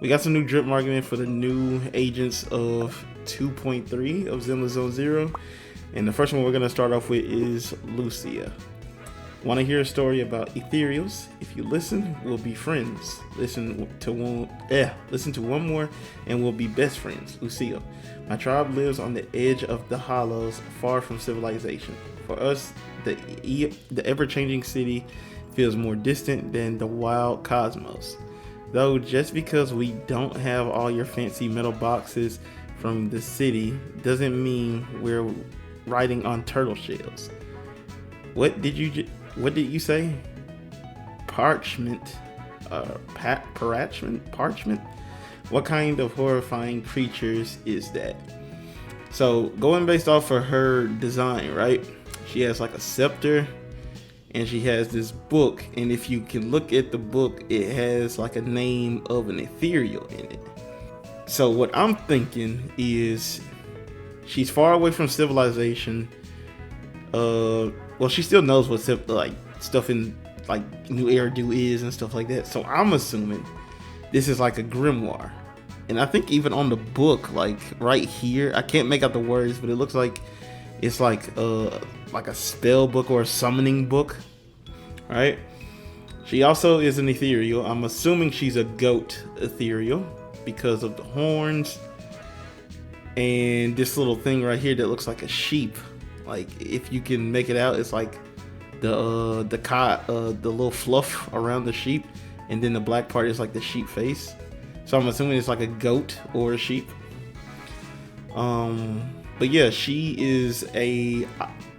We got some new drip marketing for the new agents of 2.3 of Zenless Zone Zero. And the first one we're going to start off with is Lucia. Want to hear a story about ethereals? If you listen, we'll be friends. Listen to one more and we'll be best friends. Lucia. My tribe lives on the edge of the hollows, far from civilization. For us, the ever-changing city feels more distant than the wild cosmos. Though just because we don't have all your fancy metal boxes from the city doesn't mean we're riding on turtle shells. What did you say? Parchment? Parchment? What kind of horrifying creatures is that? So going based off of her design, right? She has like a scepter and she has this book, and if you can look at the book, it has like a name of an ethereal in it. So what I'm thinking is she's far away from civilization. Well, she still knows what like stuff in like New Eridu is and stuff like that. So I'm assuming this is like a grimoire. And I think even on the book, like right here, I can't make out the words, but it looks like it's like a spell book or a summoning book, right? She also is an ethereal. I'm assuming she's a goat ethereal because of the horns and this little thing right here that looks like a sheep. Like if you can make it out, it's like the little fluff around the sheep, and then the black part is like the sheep face. So I'm assuming it's like a goat or a sheep. But yeah, she is a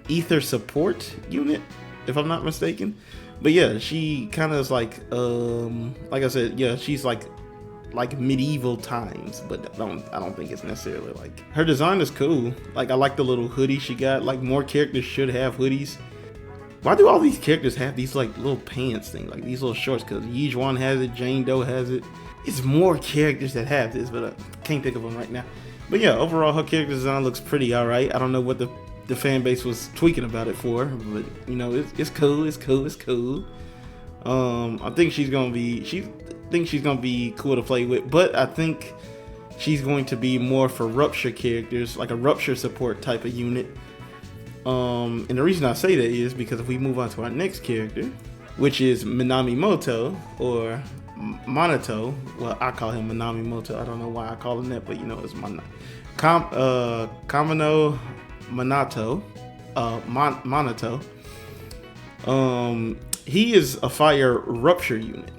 ether support unit, if I'm not mistaken. But yeah, she kind of is like I said, yeah, she's like medieval times, but I don't think it's necessarily like her design is cool. Like I like the little hoodie she got. Like more characters should have hoodies. Why do all these characters have these like little pants things, like these little shorts? Because Yi has it, Jane Doe has it. It's more characters that have this, but I can't think of them right now. But yeah, overall her character design looks pretty alright. I don't know what the fan base was tweaking about it for, but you know, it's cool. I think she's gonna be cool to play with, but I think she's going to be more for Rupture characters, like a Rupture support type of unit. And the reason I say that is because if we move on to our next character, which is Minamimoto or Monato. Well, I call him Minamimoto. I don't know why I call him that, but you know, it's Kamino Monato. He is a fire Rupture unit,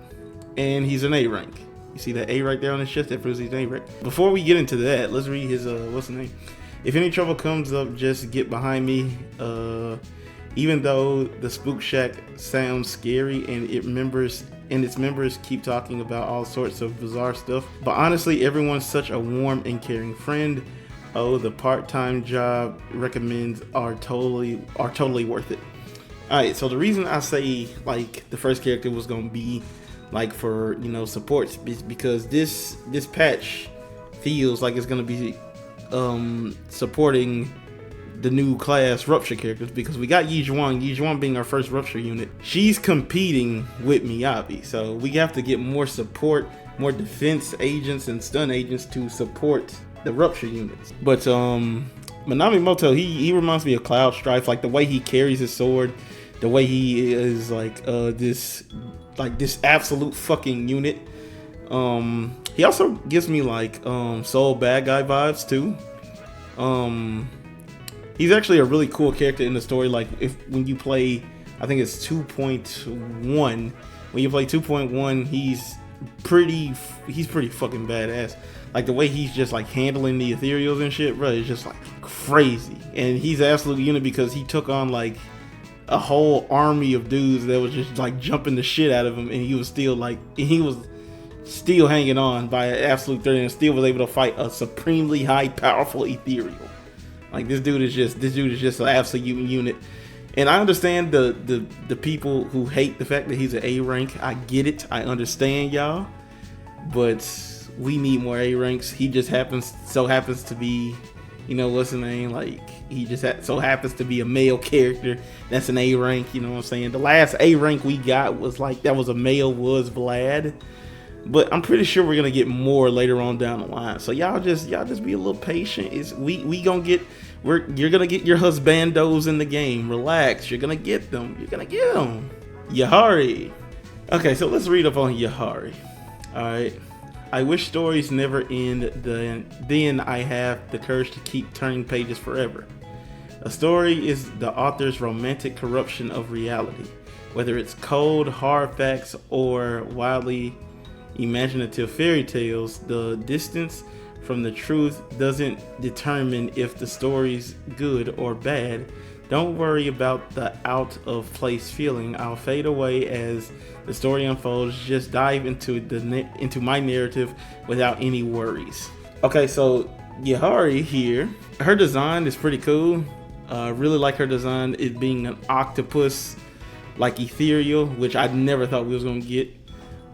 and he's an A rank. You see that A right there on his chest? That proves he's an A rank. Before we get into that, let's read his what's the name? If any trouble comes up, just get behind me. Even though the Spook Shack sounds scary and its members keep talking about all sorts of bizarre stuff, but honestly, everyone's such a warm and caring friend. Oh, the part-time job recommends are totally worth it. Alright, so the reason I say like the first character was gonna be like for, you know, supports is because this patch feels like it's gonna be supporting the new class Rupture characters, because we got Yi being our first Rupture unit. She's competing with Miyabi, so we have to get more support, more defense agents and stun agents to support the Rupture units. But Minamimoto, he reminds me of Cloud Strife, like the way he carries his sword, the way he is like this absolute fucking unit. He also gives me like Soul Bad Guy vibes too. He's actually a really cool character in the story. Like when you play, I think it's 2.1. When you play 2.1, he's pretty fucking badass. Like the way he's just like handling the ethereals and shit, bro, is just like crazy. And he's an absolute unit because he took on like a whole army of dudes that was just like jumping the shit out of him, and he was still hanging on by an absolute 30 and still was able to fight a supremely high powerful ethereal. Like this dude is just an absolute unit. And I understand the people who hate the fact that he's an A rank. I get it. I understand y'all. But we need more A ranks. He just happens to be, you know, what's his name? Like he just so happens to be a male character that's an A rank. You know what I'm saying? The last A rank we got was like, that was a male, was Vlad. But I'm pretty sure we're gonna get more later on down the line. So y'all just be a little patient. We gonna get you're gonna get your husbandos in the game. Relax, you're gonna get them. You're gonna get them. Yahari. Okay, so let's read up on Yahari. All right. I wish stories never end. Then I have the courage to keep turning pages forever. A story is the author's romantic corruption of reality, whether it's cold, hard facts or wildly imaginative fairy tales. The distance from the truth doesn't determine if the story's good or bad. Don't worry about the out of place feeling. I'll fade away as the story unfolds. Just dive into my narrative without any worries. Okay, so Yahari here, her design is pretty cool. Really like her design, it being an octopus, like ethereal, which I never thought we was gonna get.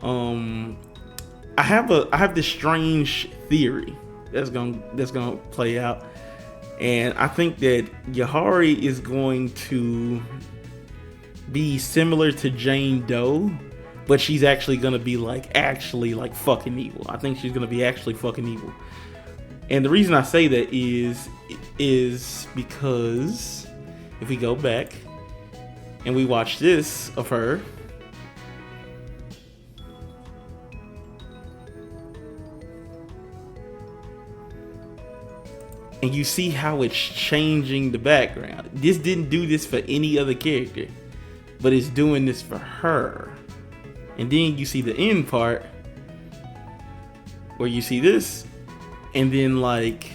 I have this strange theory that's gonna play out, and I think that Yahari is going to be similar to Jane Doe, but she's actually gonna be like fucking evil. I think she's gonna be actually fucking evil. And the reason I say that is because if we go back and we watch this of her, and you see how it's changing the background. This didn't do this for any other character, but it's doing this for her. And then you see the end part where you see this, and then like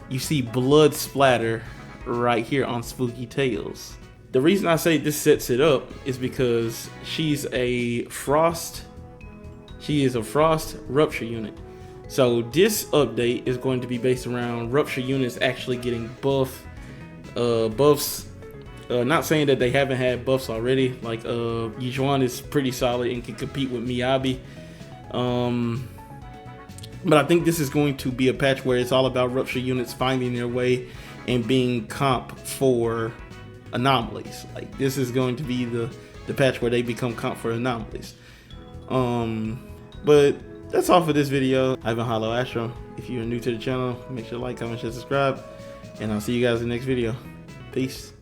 you see blood splatter right here on Spooky Tales. The reason I say this sets it up is because she is a frost Rupture unit. So this update is going to be based around Rupture units actually getting buffs. Not saying that they haven't had buffs already. Like Yijuan is pretty solid and can compete with Miyabi. But I think this is going to be a patch where it's all about Rupture units finding their way and being comp for anomalies. Like this is going to be the patch where they become comp for anomalies. But that's all for this video. I've been YungAstraYT. If you're new to the channel, make sure to like, comment, share, subscribe, and I'll see you guys in the next video. Peace.